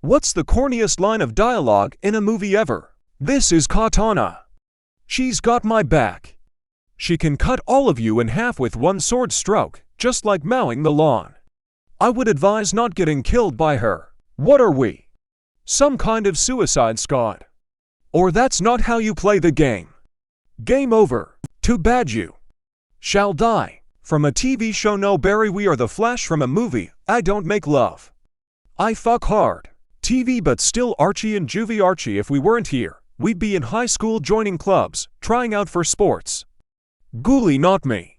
What's the corniest line of dialogue in a movie ever? This is Katana. She's got my back. She can cut all of you in half with one sword stroke, just like mowing the lawn. I would advise not getting killed by her. What are we? Some kind of suicide squad? Or that's not how you play the game. Game over. Too bad you shall die. From a TV show No Barry, we are the Flash. From a movie, I don't make love, I fuck hard. TV, but still Archie and Juvie. Archie, if we weren't here, we'd be in high school joining clubs, trying out for sports. Ghoulie, not me.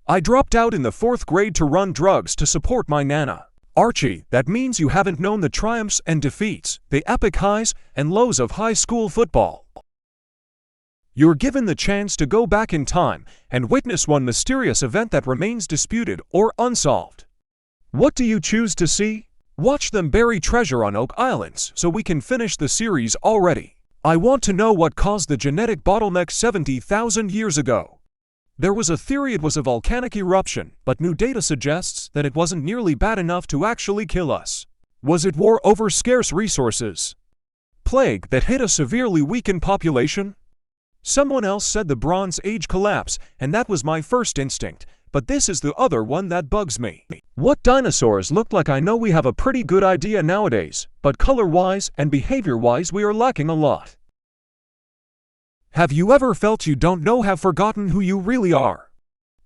I dropped out in the 4th grade to run drugs to support my nana. Archie, that means you haven't known the triumphs and defeats, the epic highs and lows of high school football. You're given the chance to go back in time and witness one mysterious event that remains disputed or unsolved. What do you choose to see? Watch them bury treasure on Oak Islands so we can finish the series already. I want to know what caused the genetic bottleneck 70,000 years ago. There was a theory it was a volcanic eruption, but new data suggests that it wasn't nearly bad enough to actually kill us. Was it war over scarce resources? Plague that hit a severely weakened population? Someone else said the Bronze Age collapse, and that was my first instinct, but this is the other one that bugs me. What dinosaurs looked like? I know we have a pretty good idea nowadays, but color-wise and behavior-wise we are lacking a lot. Have you ever felt you don't know, have forgotten who you really are?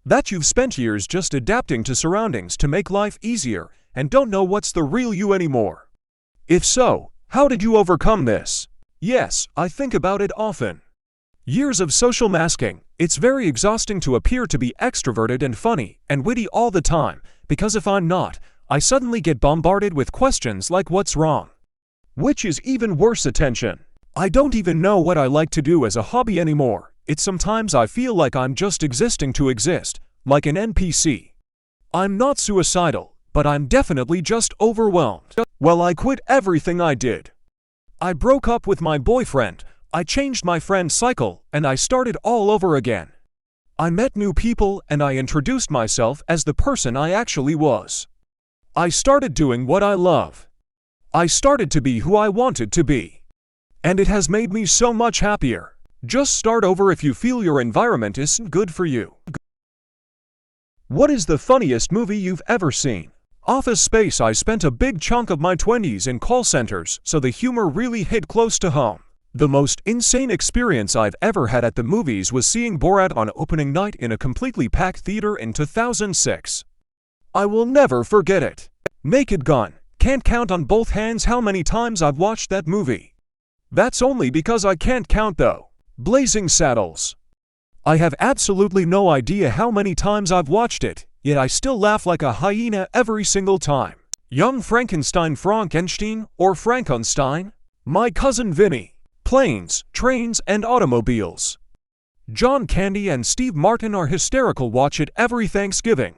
That you've spent years just adapting to surroundings to make life easier and don't know what's the real you anymore? If so, how did you overcome this? Yes, I think about it often. Years of social masking. It's very exhausting to appear to be extroverted and funny and witty all the time, because if I'm not, I suddenly get bombarded with questions like what's wrong? Which is even worse, attention. I don't even know what I like to do as a hobby anymore. It's sometimes I feel like I'm just existing to exist, like an NPC. I'm not suicidal, but I'm definitely just overwhelmed. Well, I quit everything I did. I broke up with my boyfriend, I changed my friend's cycle, and I started all over again. I met new people and I introduced myself as the person I actually was. I started doing what I love. I started to be who I wanted to be. And it has made me so much happier. Just start over if you feel your environment isn't good for you. What is the funniest movie you've ever seen? Office Space. I spent a big chunk of my 20s in call centers, so the humor really hit close to home. The most insane experience I've ever had at the movies was seeing Borat on opening night in a completely packed theater in 2006. I will never forget it. Naked Gun. Can't count on both hands how many times I've watched that movie. That's only because I can't count though. Blazing Saddles. I have absolutely no idea how many times I've watched it, yet I still laugh like a hyena every single time. Young Frankenstein. Frankenstein or Frankenstein? My Cousin Vinny. Planes, Trains, and Automobiles. John Candy and Steve Martin are hysterical. Watch it every Thanksgiving.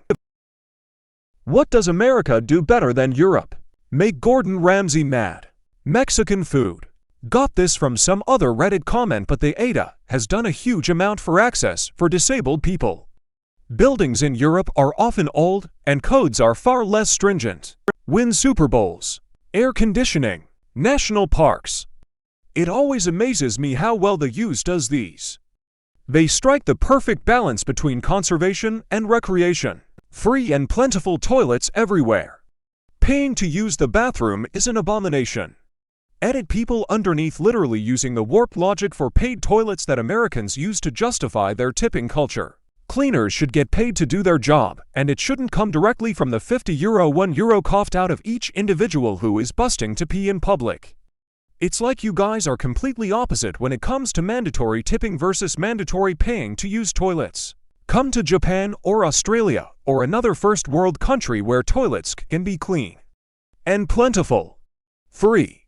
What does America do better than Europe? Make Gordon Ramsay mad. Mexican food. Got this from some other Reddit comment, but the ADA has done a huge amount for access for disabled people. Buildings in Europe are often old, and codes are far less stringent. Win Super Bowls. Air conditioning. National parks. It always amazes me how well the US does these. They strike the perfect balance between conservation and recreation. Free and plentiful toilets everywhere. Paying to use the bathroom is an abomination. Edit people underneath, literally using the warped logic for paid toilets that Americans use to justify their tipping culture. Cleaners should get paid to do their job, and it shouldn't come directly from the €50 €1 coughed out of each individual who is busting to pee in public. It's like you guys are completely opposite when it comes to mandatory tipping versus mandatory paying to use toilets. Come to Japan or Australia or another first world country where toilets can be clean and plentiful. Free.